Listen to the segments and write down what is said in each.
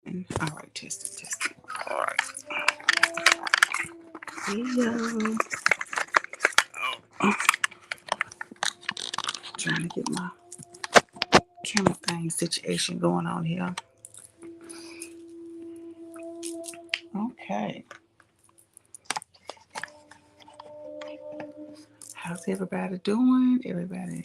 All right, testing. All right. Hey, trying to get my camera thing situation going on here. Okay. How's everybody doing? Everybody,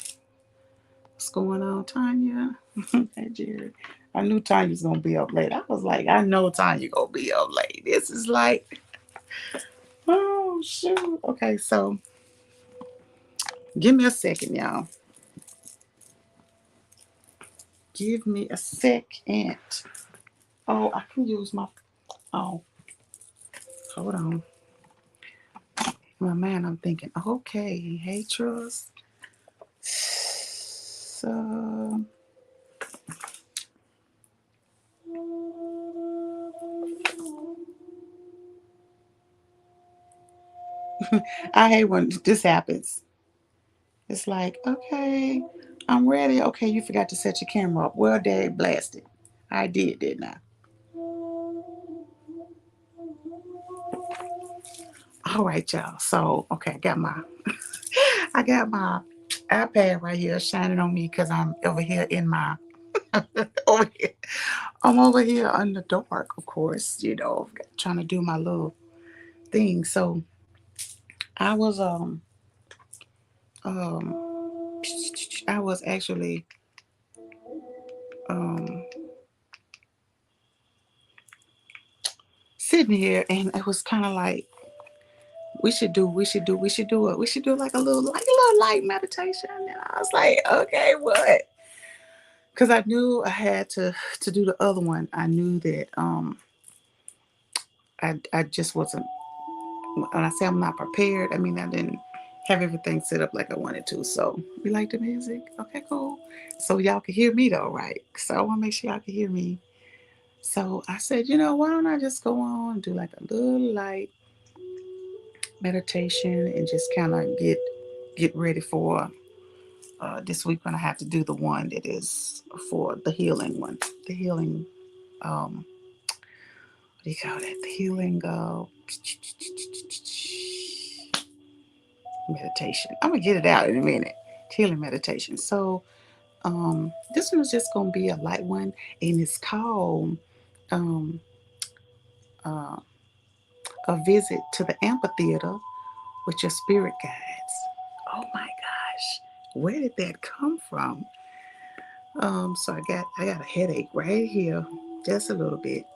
what's going on, Tanya? Hey, Jerry. I knew Tanya's gonna be up late. I was like, I know Tanya gonna be up late. This is like, oh shoot. Okay, so give me a second, y'all. Give me a second. Oh, I can use my. Oh, hold on. My man, I'm thinking. Okay, hey, Trust. So I hate when this happens. It's like, okay, I'm ready. Okay, you forgot to set your camera up. Well, Dad blasted. I did, didn't I? All right, y'all. So, okay, I got my iPad right here shining on me because I'm over here in my, over here. I'm over here in the dark, of course. Trying to do my little thing. So I was um I was actually um sitting here, and it was kind of like we should do like a little light meditation. And I was like, okay, what? Because I knew I had to do the other one. I knew that I just wasn't. When I say I'm not prepared, I mean I didn't have everything set up like I wanted to. So we like the music, okay, cool. So y'all can hear me though, right? So I want to make sure y'all can hear me. So I said, why don't I just go on and do like a little light meditation and just kind of get ready for this week when I have to do the one that is for the healing one, the healing. What do you call that? The healing meditation. I'm gonna get it out in a minute. Healing meditation. So this one is just gonna be a light one, and it's called um, uh, a visit to the amphitheater with your spirit guides. Oh my gosh, where did that come from? So I got a headache right here, just a little bit.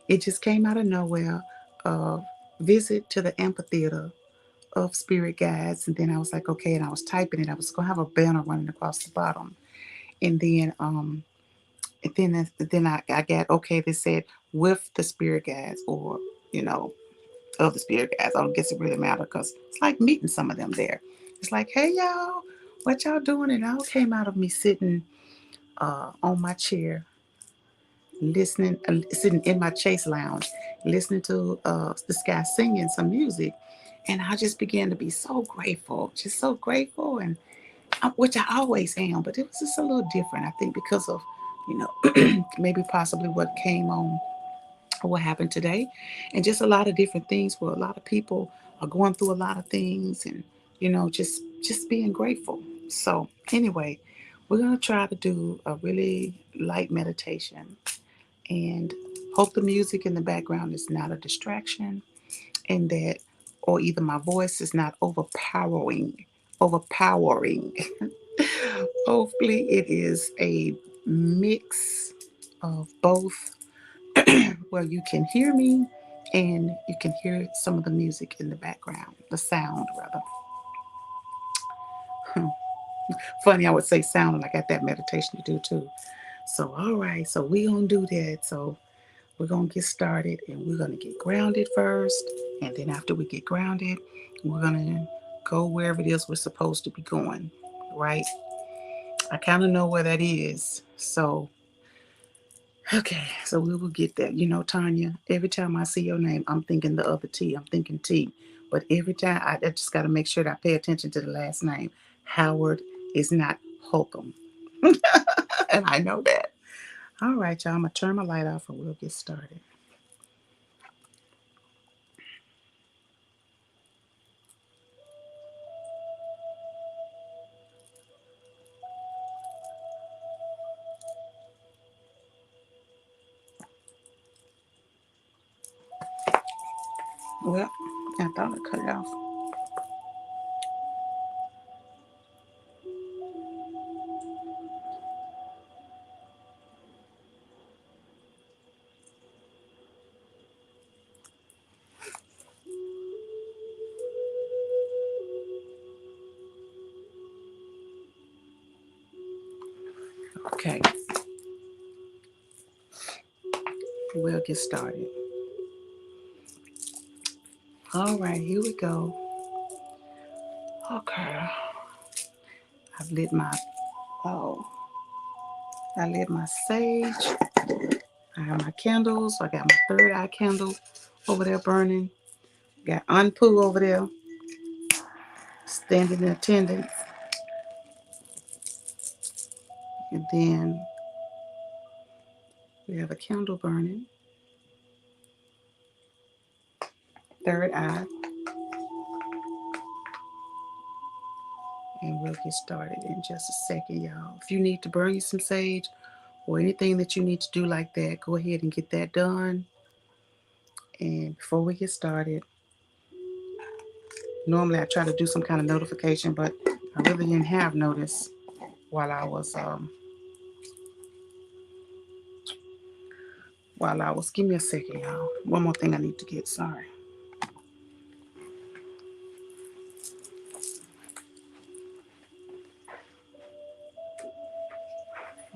It just came out of nowhere. Uh, visit to the amphitheater of spirit guides, and then I was like, okay, and I was typing it. I was gonna have a banner running across the bottom, and then I got okay. They said with the spirit guides, or you know, of the spirit guides. I don't guess it really matter because it's like meeting some of them there. It's like, hey y'all, what y'all doing? And it all came out of me sitting on my chair, listening, sitting in my chase lounge, listening to this guy singing some music, and I just began to be so grateful, just so grateful, and which I always am, but it was just a little different. I think because of maybe possibly what came on or what happened today, and just a lot of different things where a lot of people are going through a lot of things, and just being grateful. So anyway, we're gonna try to do a really light meditation and hope the music in the background is not a distraction, and that or either my voice is not overpowering. Hopefully it is a mix of both where you can hear me and you can hear some of the music in the background, the sound rather. Funny, I would say sound, and I got that meditation to do too. So all right, so we gonna do that. So we're gonna get started, and we're gonna get grounded first, and then after we get grounded, we're gonna go wherever it is we're supposed to be going, right? I kind of know where that is. So okay, so we will get that. Tanya, every time I see your name, I'm thinking the other T. I'm thinking T. But every time I just got to make sure that I pay attention to the last name. Howard is not Holcomb. And I know that. All right, y'all. I'm going to turn my light off and we'll get started. Well, I thought I cut it off. Okay, we'll get started. All right, here we go. Okay, I've lit my oh, I lit my sage. I have my candles. I got my third eye candle over there burning. Got Anpu over there standing in attendance, and then we have a candle burning. Third eye, and we'll get started in just a second, y'all. If you need to burn you some sage or anything that you need to do like that, go ahead and get that done. And before we get started, normally I try to do some kind of notification, but I really didn't have notice while I was. Give me a second, y'all. One more thing I need to get. Sorry.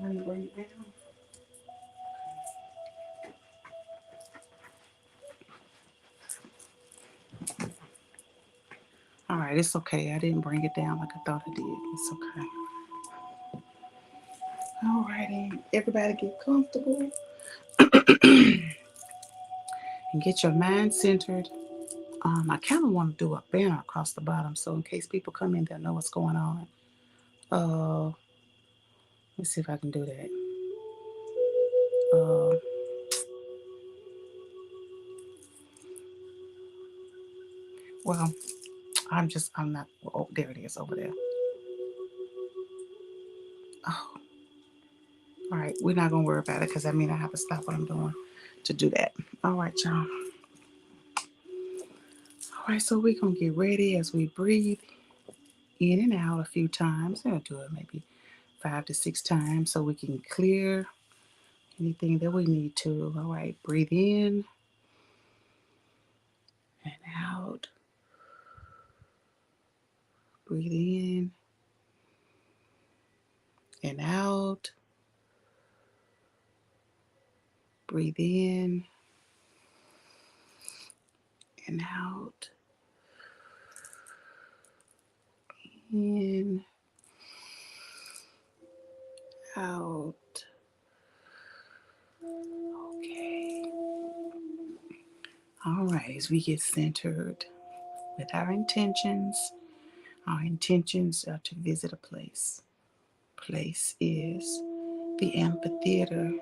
Let me bring it down. All right, it's okay. I didn't bring it down like I thought I did. It's okay. All righty. Everybody get comfortable and get your mind centered. I kind of want to do a banner across the bottom so in case people come in, they'll know what's going on. Let's see if I can do that. Uh, well, I'm not, oh, there it is over there. Oh, all right. We're not going to worry about it because I mean, I have to stop what I'm doing to do that. All right, y'all. All right, so we're going to get ready as we breathe in and out a few times. I'm going to do it maybe 5 to 6 times so we can clear anything that we need to. All right, breathe in and out. Breathe in and out. Breathe in and out. In, out. Okay. All right, as we get centered with our intentions are to visit a place. Place is the amphitheater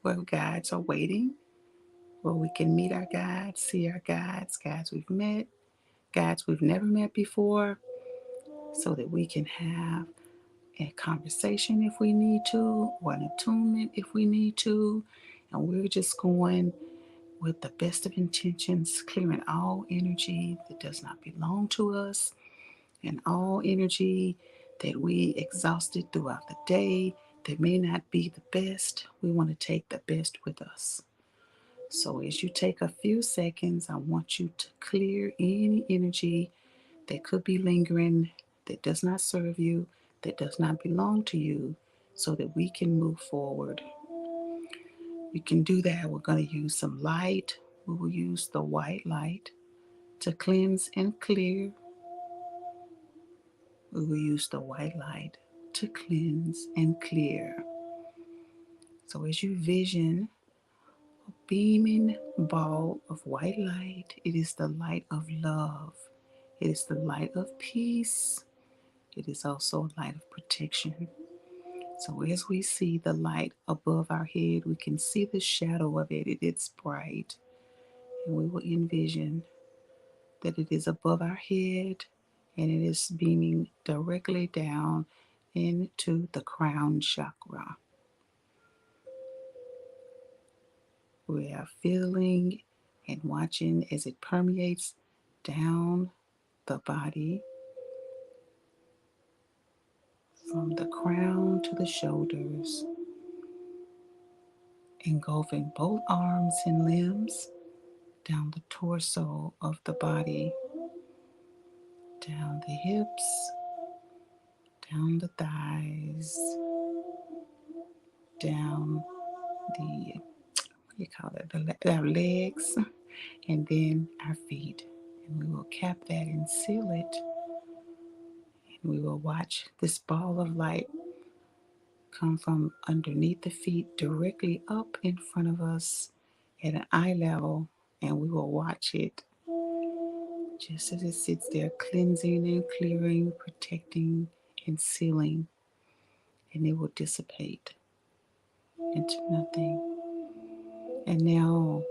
where guides are waiting, where we can meet our guides, see our guides, guides we've met, guides we've never met before, so that we can have a conversation if we need to, or an attunement if we need to. And we're just going with the best of intentions, clearing all energy that does not belong to us and all energy that we exhausted throughout the day that may not be the best. We want to take the best with us. So as you take a few seconds, I want you to clear any energy that could be lingering, that does not serve you, that does not belong to you, so that we can move forward. You can do that. We're going to use some light. We will use the white light to cleanse and clear. We will use the white light to cleanse and clear. So as you vision a beaming ball of white light, it is the light of love. It is the light of peace. It is also a light of protection. So as we see the light above our head, we can see the shadow of it. It's bright. And we will envision that it is above our head and it is beaming directly down into the crown chakra. We are feeling and watching as it permeates down the body from the crown to the shoulders, engulfing both arms and limbs, down the torso of the body, down the hips, down the thighs, down the, what do you call it, our legs, and then our feet. And we will cap that and seal it. And we will watch this ball of light come from underneath the feet directly up in front of us at an eye level, and we will watch it just as it sits there, cleansing and clearing, protecting and sealing, and it will dissipate into nothing. And now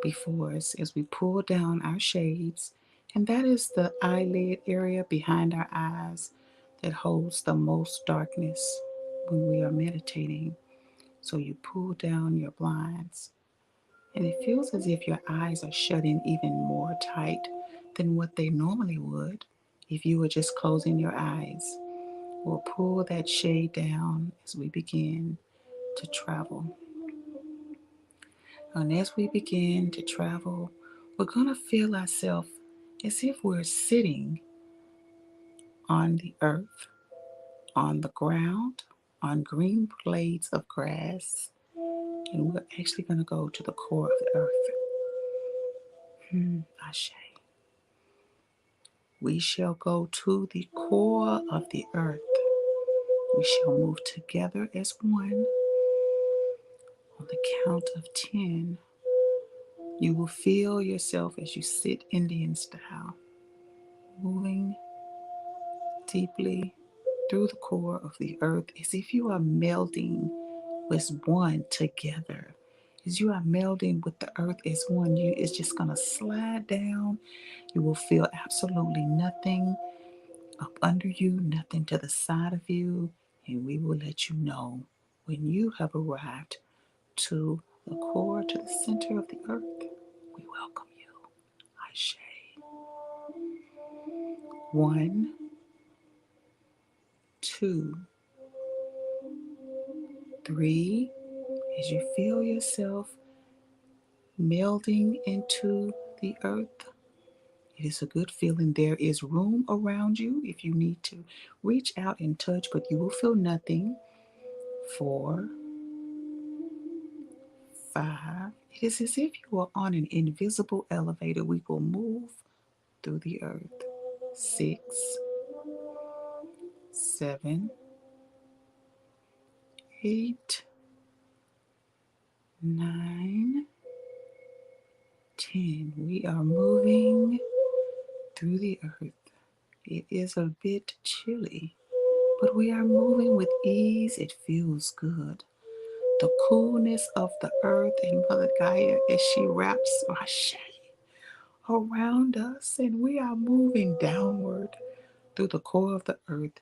before us, as we pull down our shades, and that is the eyelid area behind our eyes that holds the most darkness when we are meditating. So you pull down your blinds, and it feels as if your eyes are shutting even more tight than what they normally would if you were just closing your eyes. We'll pull that shade down as we begin to travel. And as we begin to travel, we're going to feel ourselves as if we're sitting on the earth, on the ground, on green blades of grass, and we're actually going to go to the core of the earth. Ashe. We shall go to the core of the earth. We shall move together as one. On the count of 10, you will feel yourself as you sit Indian style, moving deeply through the core of the earth as if you are melding as one together. As you are melding with the earth as one, it's just going to slide down. You will feel absolutely nothing up under you, nothing to the side of you, and we will let you know when you have arrived to the core, to the center of the earth. We welcome you. Ashe. 1, 2, 3. As you feel yourself melding into the earth, it is a good feeling. There is room around you if you need to reach out and touch, but you will feel nothing. 4, 5. It is as if you are on an invisible elevator. We will move through the earth. 6, 7, 8, 9, 10. We are moving through the earth. It is a bit chilly, but we are moving with ease. It feels good. The coolness of the earth and Mother Gaia as she wraps Ashe around us, and we are moving downward through the core of the earth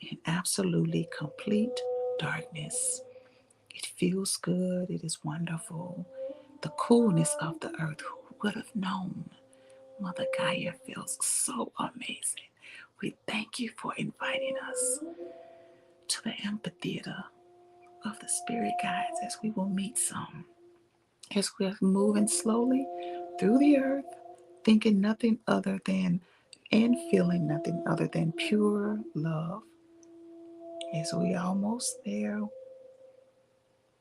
in absolutely complete darkness. It feels good. It is wonderful. The coolness of the earth. Who would have known? Mother Gaia feels so amazing. We thank you for inviting us to the amphitheater of the spirit guides as we will meet some. As we're moving slowly through the earth, thinking nothing other than and feeling nothing other than pure love. As we are almost there,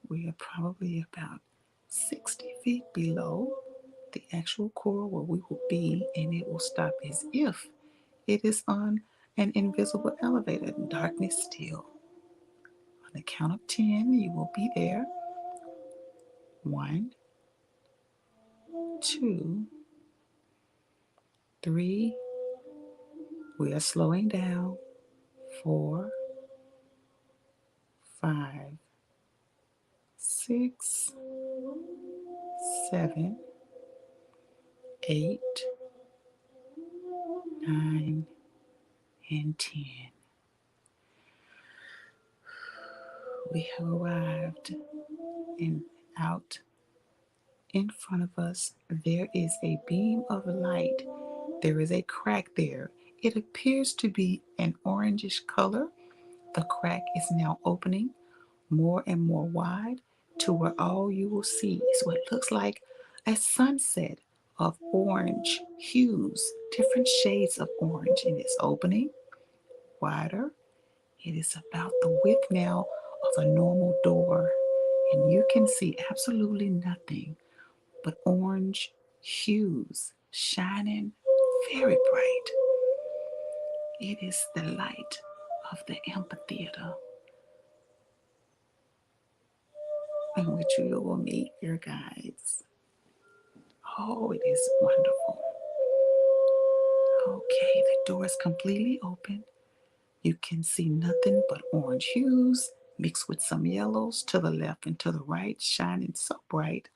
we are probably about 60 feet below the actual core where we will be, and it will stop as if it is on an invisible elevator. Darkness still. On the count of 10, you will be there. 1, 2, 3. We are slowing down. 4, 5, 6, 7, 8, 9, and 10. We have arrived, and out in front of us there is a beam of light. There is a crack there. It appears to be an orangish color. The crack is now opening more and more wide to where all you will see is what looks like a sunset of orange hues, different shades of orange, and it's opening wider. It is about the width now of a normal door, and you can see absolutely nothing but orange hues shining very bright. It is the light of the amphitheater in which you will meet your guides. Oh, it is wonderful. Okay, the door is completely open. You can see nothing but orange hues mixed with some yellows to the left and to the right, shining so bright.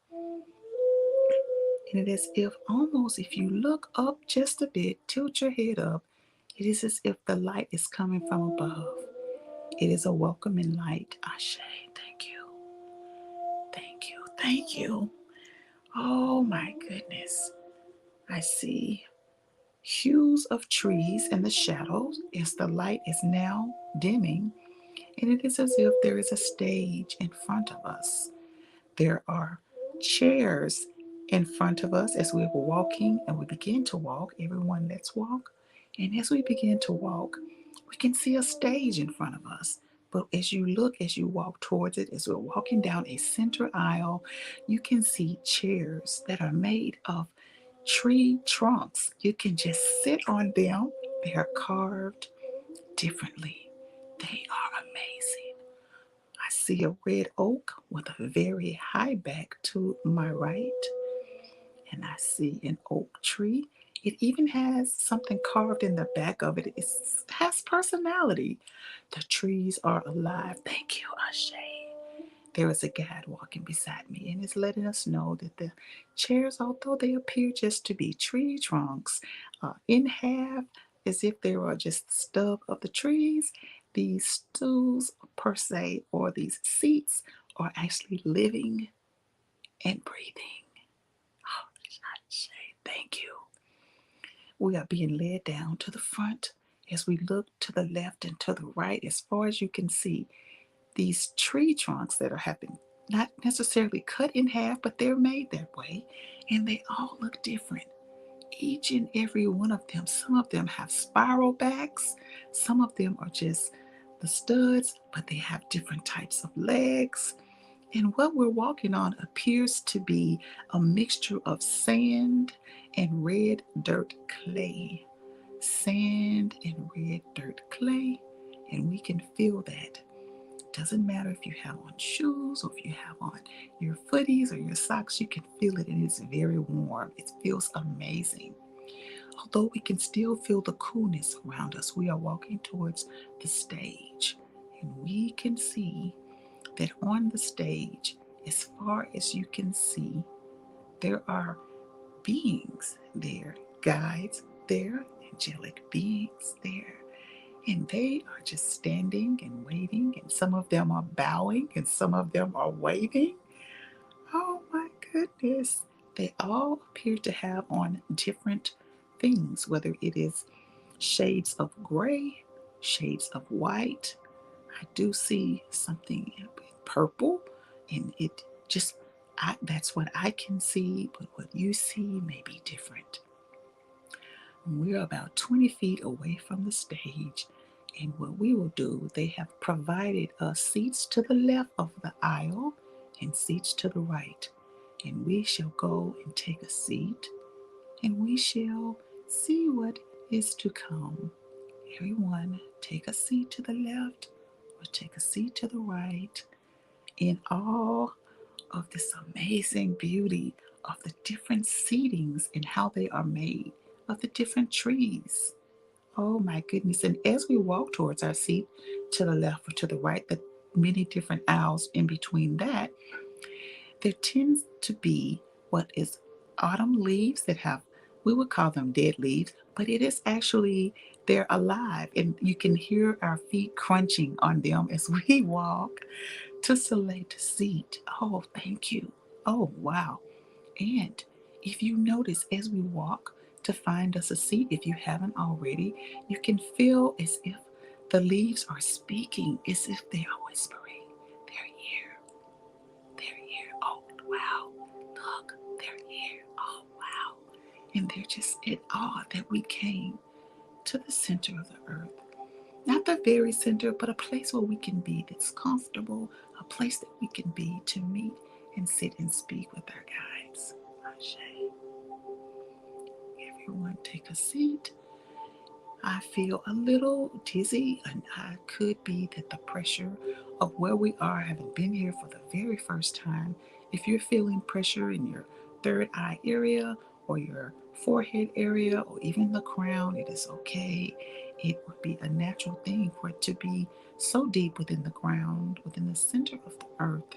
And it is if almost if you look up just a bit, tilt your head up, it is as if the light is coming from above. It is a welcoming light. Ashe, thank you. Thank you. Thank you. Oh my goodness. I see hues of trees in the shadows as the light is now dimming, and it is as if there is a stage in front of us. There are chairs in front of us as we were walking, and we begin to walk. Everyone, let's walk. And as we begin to walk, we can see a stage in front of us. But as you look, as you walk towards it, as we're walking down a center aisle, you can see chairs that are made of tree trunks. You can just sit on them. They are carved differently. They are amazing. I see a red oak with a very high back to my right, and I see an oak tree. It even has something carved in the back of it. It has personality. The trees are alive. Thank you, Ashe. There is a guide walking beside me, and it's letting us know that the chairs, although they appear just to be tree trunks, in half, as if they are just the stub of the trees, these stools per se, or these seats, are actually living and breathing. Oh, Ashe, thank you. We are being led down to the front as we look to the left and to the right. As far as you can see, these tree trunks that are having not necessarily cut in half, but they're made that way, and they all look different. Each and every one of them, some of them have spiral backs, some of them are just the studs, but they have different types of legs. And what we're walking on appears to be a mixture of sand and red dirt clay. Sand and red dirt clay, and we can feel that. Doesn't matter if you have on shoes or if you have on your footies or your socks, you can feel it, and it's very warm. It feels amazing. Although we can still feel the coolness around us, we are walking towards the stage, and we can see that on the stage, as far as you can see, there are beings there, guides there, angelic beings there. And they are just standing and waiting, and some of them are bowing, and some of them are waving. Oh my goodness. They all appear to have on different things, whether it is shades of gray, shades of white. I do see something in purple, and it just, that's what I can see, but what you see may be different. We're about 20 feet away from the stage, and what we will do, they have provided us seats to the left of the aisle and seats to the right, and we shall go and take a seat, and we shall see what is to come. Everyone, take a seat to the left or take a seat to the right in awe of this amazing beauty of the different seatings and how they are made, of the different trees. Oh my goodness. And as we walk towards our seat to the left or to the right, the many different aisles in between that, there tends to be what is autumn leaves that have, we would call them dead leaves, but it is actually, they're alive and you can hear our feet crunching on them as we walk to select a seat. Oh, thank you. Oh, wow. And if you notice as we walk to find us a seat, if you haven't already, you can feel as if the leaves are speaking, as if they are whispering. They're here. They're here. Oh, wow. Look, they're here. Oh, wow. And they're just in awe that we came to the center of the earth. Not the very center, but a place where we can be that's comfortable, a place that we can be to meet and sit and speak with our guides. Ashe. Everyone take a seat. I feel a little dizzy, and it could be that the pressure of where we are, having been here for the very first time, if you're feeling pressure in your third eye area or your forehead area or even the crown, it is okay. It would be a natural thing for it to be so deep within the ground, within the center of the earth.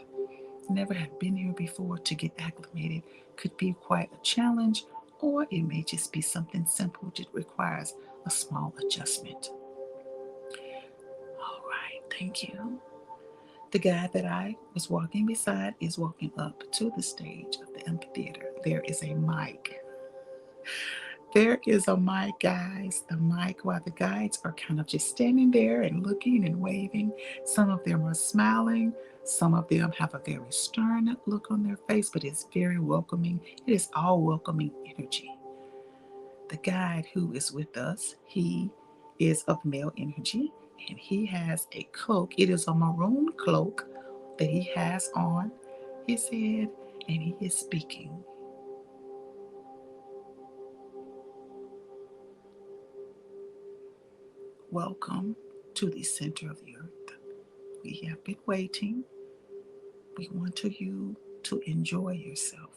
Never have been here before, to get acclimated could be quite a challenge, or it may just be something simple that requires a small adjustment. All right, thank you. The guy that I was walking beside is walking up to the stage of the amphitheater. There is a mic. There is a mic, guys. The mic, while the guides are kind of just standing there and looking and waving. Some of them are smiling. Some of them have a very stern look on their face, but it's very welcoming. It is all welcoming energy. The guide who is with us, he is of male energy and he has a cloak. It is a maroon cloak that he has on his head, and he is speaking. Welcome to the center of the earth. We have been waiting. We want you to enjoy yourself.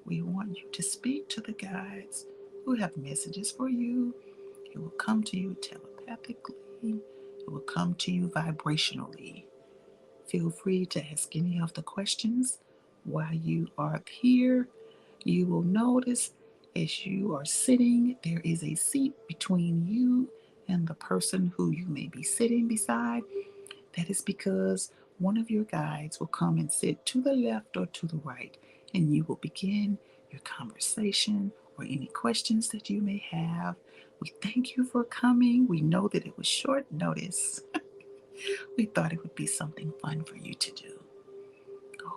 We want you to speak to the guides who have messages for you. It will come to you telepathically. It will come to you vibrationally. Feel free to ask any of the questions while you are here. You will notice as you are sitting, there is a seat between you and the person who you may be sitting beside. That is because one of your guides will come and sit to the left or to the right, and you will begin your conversation or any questions that you may have. We thank you for coming. We know that it was short notice. We thought it would be something fun for you to do.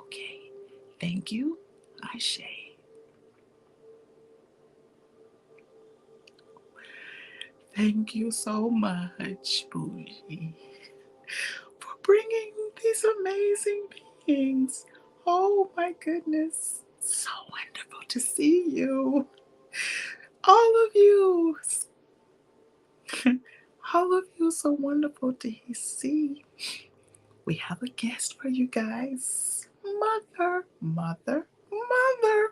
Okay, thank you. Ashe. Thank you so much, Bougie, for bringing these amazing beings. Oh my goodness. So wonderful to see you. All of you. All of you so wonderful to see. We have a guest for you guys. Mother, mother, mother,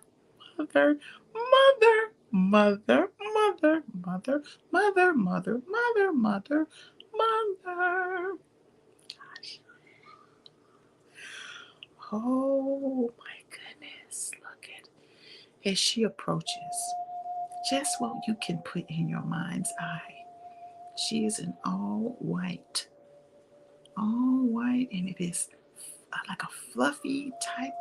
mother, mother, mother, mother, mother, mother, mother, mother, mother, mother. Oh my goodness, look at, as she approaches, just what you can put in your mind's eye. She is in all white, and it is like a fluffy type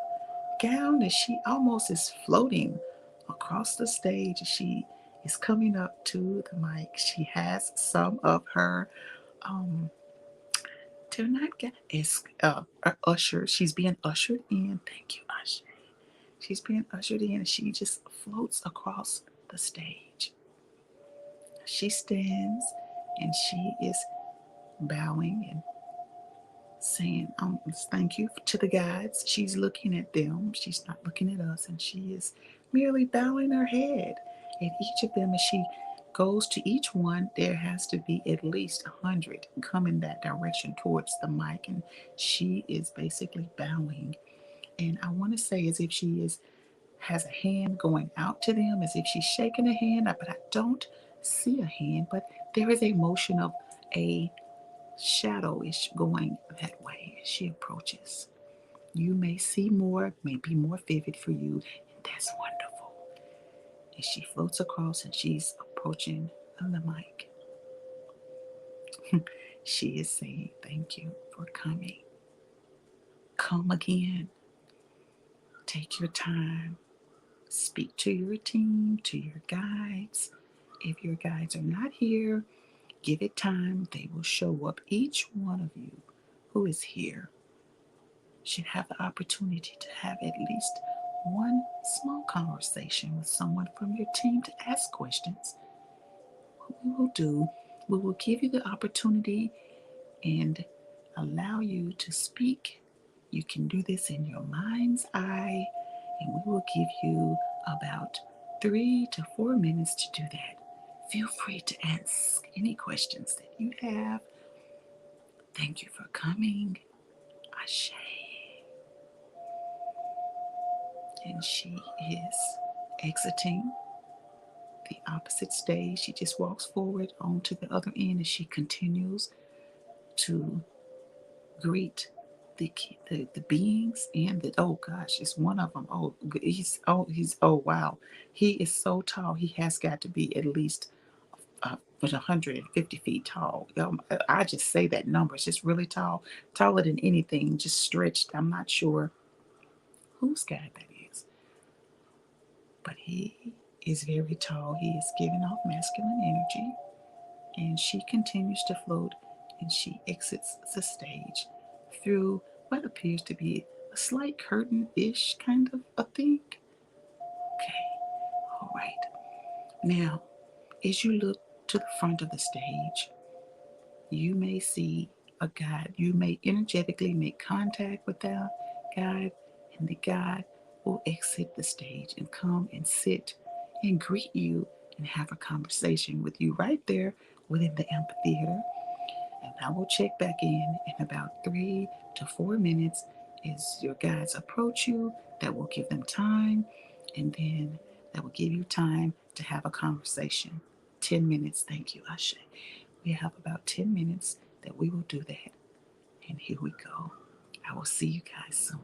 gown that she almost is floating across the stage. She is coming up to the mic. She has some of her to not get is usher. She's being ushered in. Thank you, Usher. She's being ushered in, and she just floats across the stage. She stands and she is bowing and saying, thank you to the guides. She's looking at them. She's not looking at us, and she is merely bowing her head at each of them. As she goes to each one, there has to be at least 100 coming that direction towards the mic, and she is basically bowing. And I want to say as if she is has a hand going out to them, as if she's shaking a hand, but I don't see a hand, but there is a motion of a shadow is going that way as she approaches. You may see more, may be more vivid for you, and that's wonderful. As she floats across and she's approaching the mic, she is saying, "Thank you for coming. Come again. Take your time. Speak to your team, to your guides. If your guides are not here, give it time. They will show up. Each one of you who is here should have the opportunity to have at least one small conversation with someone from your team to ask questions. What we will do, we will give you the opportunity and allow you to speak. You can do this in your mind's eye, and we will give you about 3 to 4 minutes to do that. Feel free to ask any questions that you have. Thank you for coming. Ashe. And she is exiting the opposite stage. She just walks forward onto the other end as she continues to greet the beings and the, oh gosh, it's one of them. Oh wow, he is so tall. He has got to be at least 150 feet tall. I just say that number. It's just really tall, taller than anything, just stretched. I'm not sure whose guy that is, but he is very tall. He is giving off masculine energy, and she continues to float, and she exits the stage through what appears to be a slight curtain-ish kind of a thing. Okay, all right. Now, as you look to the front of the stage, you may see a guide. You may energetically make contact with that guide, and the guide will exit the stage and come and sit and greet you and have a conversation with you right there within the amphitheater. And I will check back in about 3 to 4 minutes as your guides approach you. That will give them time, and then that will give you time to have a conversation. 10 minutes, thank you, Ashe. We have about 10 minutes that we will do that. And here we go. I will see you guys soon.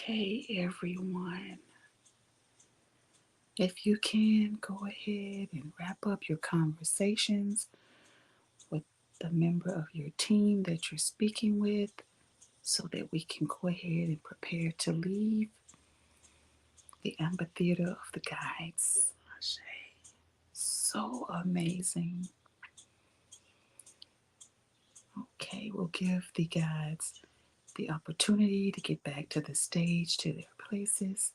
Okay, everyone. If you can, go ahead and wrap up your conversations with the member of your team that you're speaking with so that we can go ahead and prepare to leave the amphitheater of the guides. So amazing. Okay, we'll give the guides the opportunity to get back to the stage, to their places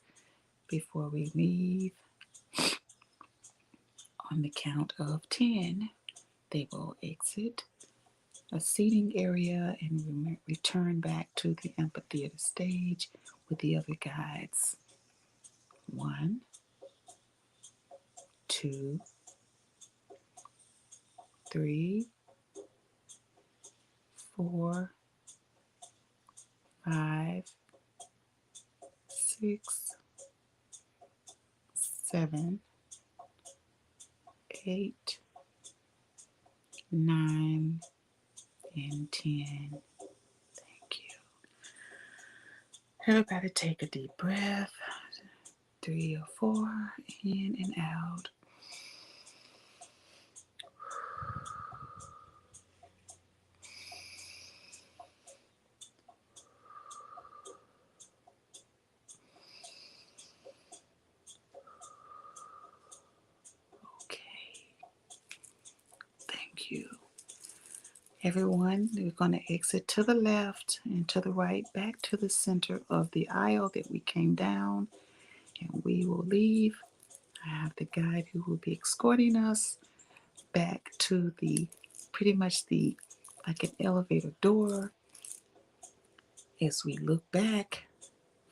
before we leave. On the count of 10, they will exit a seating area and return back to the amphitheater stage with the other guides. 1, 2, 3, 4, 5, 6, 7, 8, 9, and 10. Thank you. Everybody take a deep breath. 3 or 4, in and out. Okay. Thank you. Everyone, we're going to exit to the left and to the right, back to the center of the aisle that we came down, and we will leave. I have the guide who will be escorting us back to the pretty much like an elevator door. As we look back,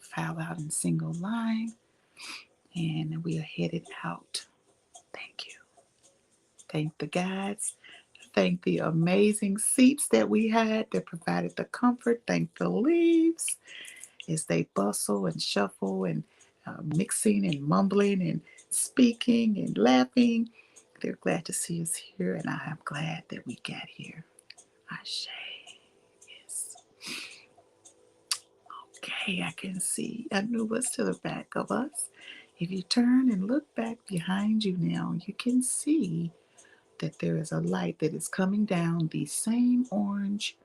file out in single line, and we are headed out. Thank you. Thank the guides. Thank the amazing seats that we had that provided the comfort. Thank the leaves as they bustle and shuffle and mixing and mumbling and speaking and laughing. They're glad to see us here, and I am glad that we got here. Ashe. Yes. Okay, I can see Anubis to the back of us. If you turn and look back behind you now, you can see that there is a light that is coming down. These same orange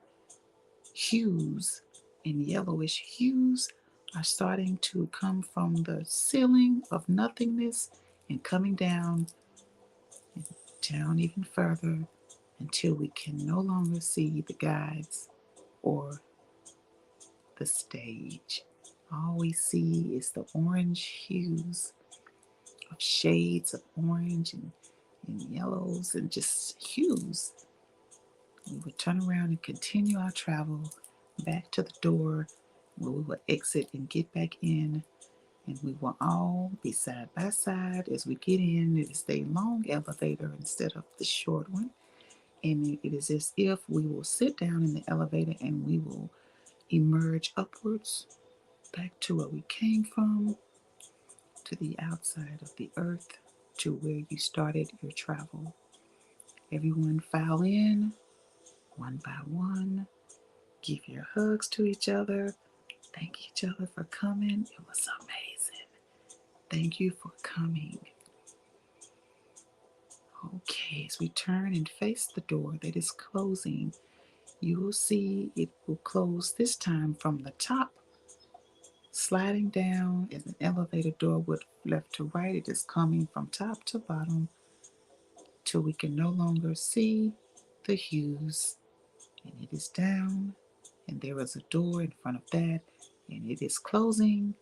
hues and yellowish hues are starting to come from the ceiling of nothingness and coming down and down even further until we can no longer see the guides or the stage. All we see is the orange hues of shades of orange and yellows and just hues. We will turn around and continue our travel back to the door where we will exit and get back in, and we will all be side by side as we get in. It is a long elevator instead of the short one, and it is as if we will sit down in the elevator and we will emerge upwards back to where we came from, to the outside of the earth, to where you started your travel. Everyone file in one by one. Give your hugs to each other. Thank each other for coming. It was amazing. Thank you for coming. Okay, as we turn and face the door that is closing, you will see it will close this time from the top, sliding down as an elevator door would left to right. It is coming from top to bottom till we can no longer see the hues. And it is down, and there is a door in front of that, and it is closing,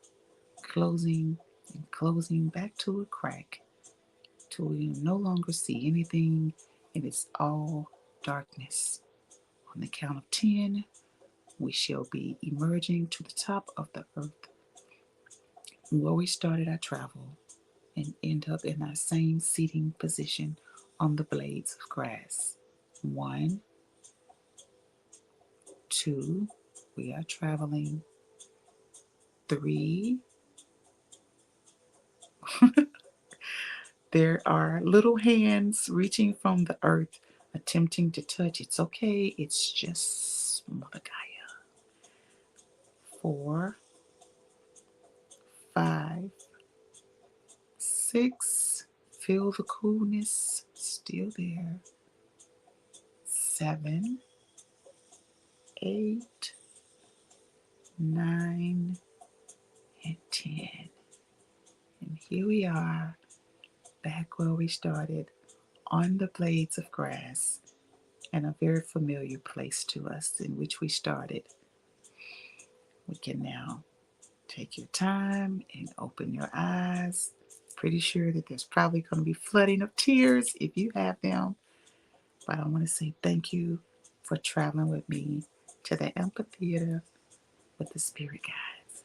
closing, and closing back to a crack till we no longer see anything, and it's all darkness. On the count of 10, we shall be emerging to the top of the earth where we started our travel and end up in our same seating position on the blades of grass. 1, 2, we are traveling. 3, there are little hands reaching from the earth, attempting to touch. It's okay, it's just Mother Gaia. 4, 5, 6, feel the coolness still there. 7, 8, 9, and 10. And here we are, back where we started, on the blades of grass, and a very familiar place to us in which we started. We can now take your time and open your eyes. Pretty sure that there's probably going to be flooding of tears if you have them. But I want to say thank you for traveling with me to the amphitheater with the spirit guides.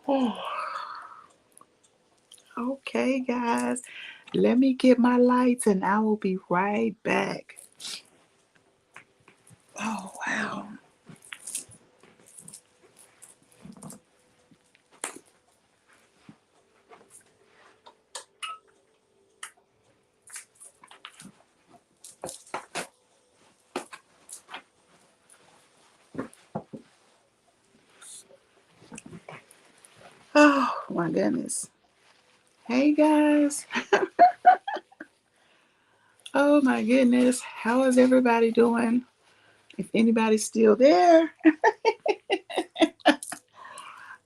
Oh, okay, guys. Let me get my lights and I will be right back. Oh, wow. Oh, my goodness. Hey, guys. Oh, my goodness. How is everybody doing? If anybody's still there.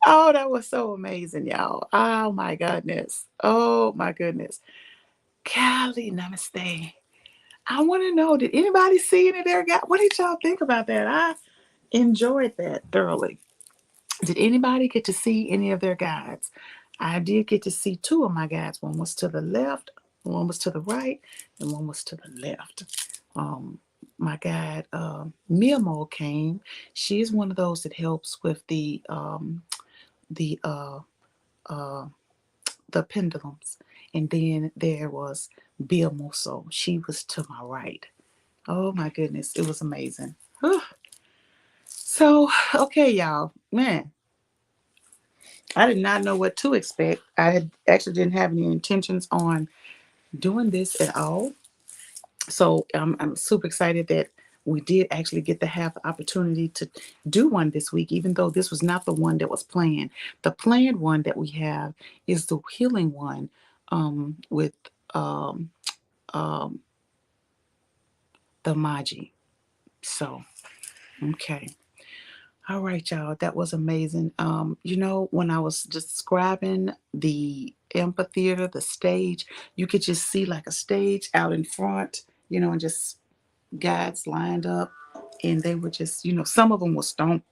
Oh, that was so amazing, y'all. Oh, my goodness. Oh, my goodness. Kali, namaste. I want to know, did anybody see any of their guys? What did y'all think about that? I enjoyed that thoroughly. Did anybody get to see any of their guides? I did get to see two of my guides. One was to the left, one was to the right, and one was to the left. Um, my guide, Mimo, came. She is one of those that helps with the uh, the pendulums. And then there was Bia Moso. She was to my right. Oh my goodness, it was amazing. Whew. So, okay, y'all, man, I did not know what to expect. Actually didn't have any intentions on doing this at all. So I'm super excited that we did actually get to have the opportunity to do one this week, even though this was not the one that was planned. The planned one that we have is the healing one with um, um, the Maji. So, okay. All right, y'all. That was amazing. When I was describing the amphitheater, the stage, you could just see like a stage out in front, and just guides lined up. And they were just, some of them were stone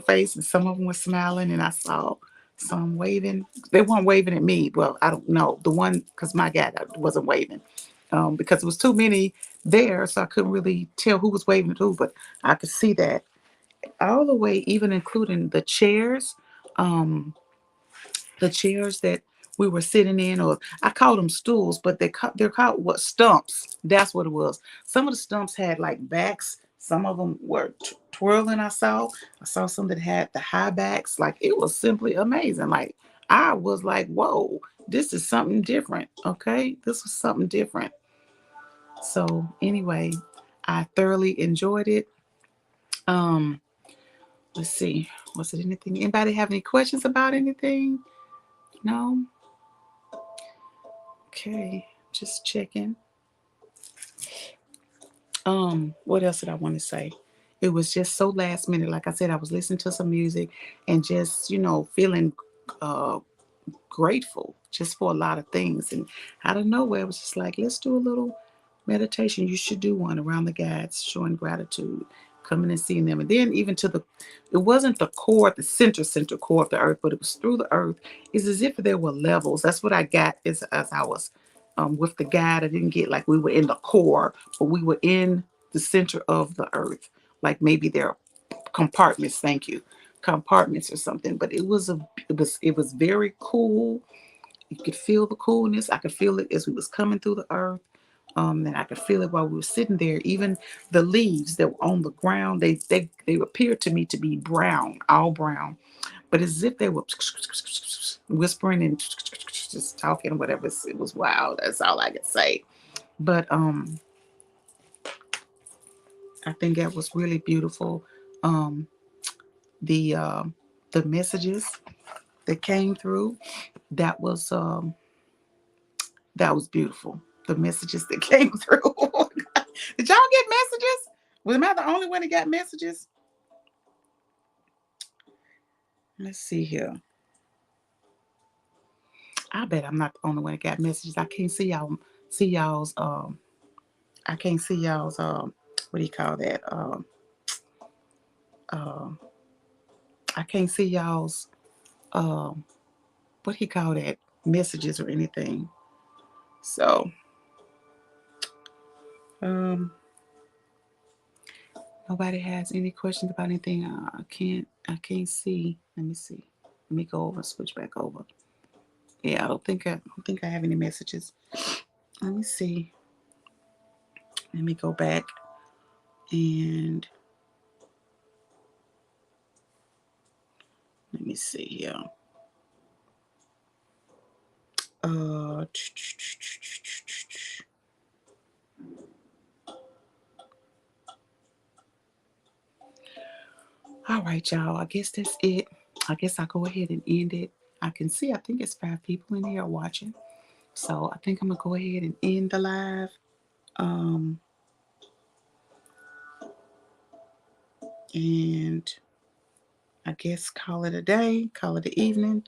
faced, and some of them were smiling. And I saw some waving. They weren't waving at me. Well, I don't know. The one, because my guide wasn't waving. Because there was too many there, so I couldn't really tell who was waving at who, but I could see that all the way, even including the chairs that we were sitting in, or I called them stools, but they're called what, stumps. That's what it was. Some of the stumps had like backs. Some of them were twirling. I saw some that had the high backs. Like, it was simply amazing. Like, I was like, whoa, this is something different. Okay, this was something different. So anyway, I thoroughly enjoyed it. Um, let's see. Was it anything? Anybody have any questions about anything? No? Okay, just checking. What else did I want to say? It was just so last minute. Like I said, I was listening to some music and just, feeling uh grateful just for a lot of things. And out of nowhere, it was just like, let's do a little meditation. You should do one around the guides, showing gratitude, coming and seeing them. And then even it wasn't the core, the center core of the earth, but it was through the earth. It's as if there were levels. That's what I got as I was with the guide. I didn't get like we were in the core, but we were in the center of the earth. Like maybe there are compartments. Thank you, compartments or something. But it was very cool. You could feel the coolness. I could feel it as we was coming through the earth. And I could feel it while we were sitting there. Even the leaves that were on the ground, they appeared to me to be brown, all brown, but as if they were whispering and just talking, whatever. It was wild. That's all I could say. But I think that was really beautiful. Um, the uh, the messages that came through, that was um, that was beautiful. The messages that came through. Did y'all get messages? Was am I the only one that got messages? Let's see here. I bet I'm not the only one that got messages. I can't see y'all's I can't see y'all's what do you call that? Um I can't see y'all's um what do you call that? Messages or anything. So um nobody has any questions about anything. I can't see. Let me see. Let me go over and switch back over. Yeah, I don't think I have any messages. Let me see. Let me go back and let me see here. Uh, all right, y'all. I guess that's it. I guess I'll go ahead and end it. I can see, I think it's 5 people in here watching. So I think I'm gonna go ahead and end the live. Um, and I guess call it a day, call it an evening,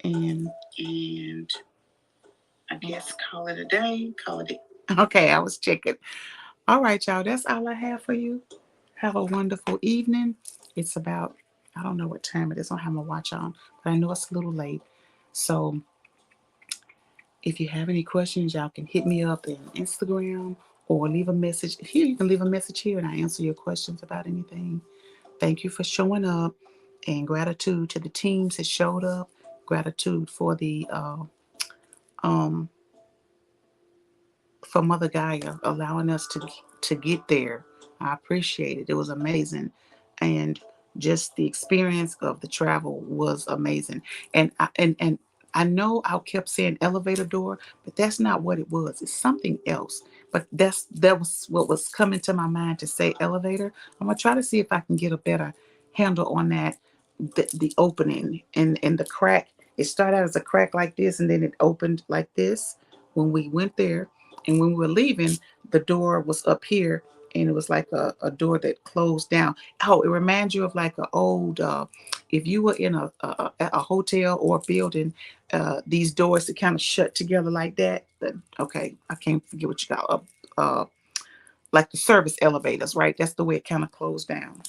and I guess call it a day, call it. Okay, I was checking. All right, y'all. That's all I have for you. Have a wonderful evening. It's about, I don't know what time it is. I don't have my watch on, but I know it's a little late. So if you have any questions, y'all can hit me up in Instagram or leave a message here. You can leave a message here and I answer your questions about anything. Thank you for showing up, and gratitude to the teams that showed up. Gratitude um for Mother Gaia allowing us to get there. I appreciate it. It was amazing, and just the experience of the travel was amazing. And I know I kept saying elevator door, but that's not what it was. It's something else. But that was what was coming to my mind to say elevator. I'm gonna try to see if I can get a better handle on that. The opening and the crack. It started out as a crack like this, and then it opened like this when we went there, and when we were leaving, the door was up here, and it was like a door that closed down. Oh, it reminds you of like an old, if you were in a hotel or a building, these doors that kind of shut together like that. Okay, I can't forget what you call like the service elevators, right? That's the way it kind of closed down.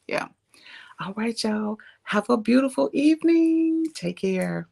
Yeah. All right, y'all. Have a beautiful evening. Take care.